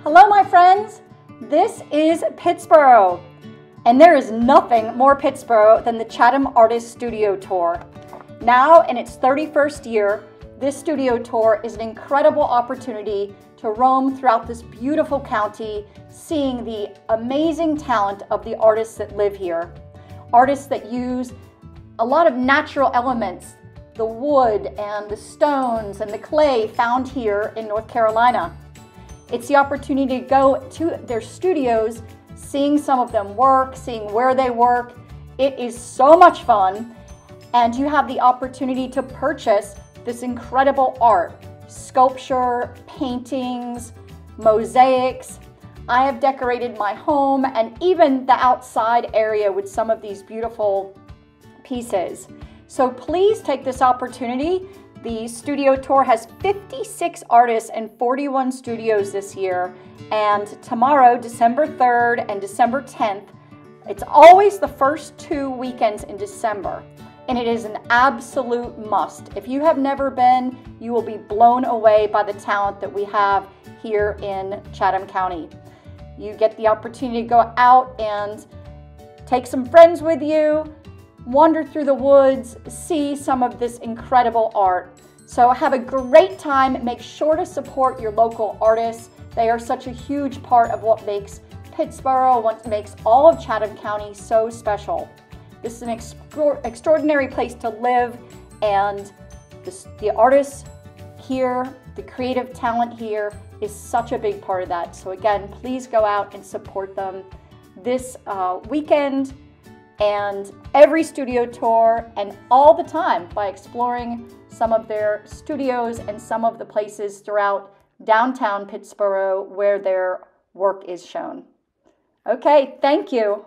Hello, my friends. This is Pittsboro, and there is nothing more Pittsboro than the Chatham Artists Studio Tour. Now in its 31st year, this studio tour is an incredible opportunity to roam throughout this beautiful county, seeing the amazing talent of the artists that live here. Artists that use a lot of natural elements, the wood and the stones and the clay found here in North Carolina. It's the opportunity to go to their studios, seeing some of them work, seeing where they work. It is so much fun, and you have the opportunity to purchase this incredible art, sculpture, paintings, mosaics. I have decorated my home and even the outside area with some of these beautiful pieces. So please take this opportunity. The studio tour has 56 artists and 41 studios this year. And tomorrow, December 3rd and December 10th, it's always the first 2 weekends in December. And it is an absolute must. If you have never been, you will be blown away by the talent that we have here in Chatham County. You get the opportunity to go out and take some friends with you, wander through the woods, see some of this incredible art. So have a great time. Make sure to support your local artists. They are such a huge part of what makes Pittsboro, what makes all of Chatham County so special. This is an extraordinary place to live, and the artists here, the creative talent here is such a big part of that. So again, please go out and support them this weekend and every studio tour and all the time by exploring some of their studios and some of the places throughout downtown Pittsboro where their work is shown. Okay, thank you.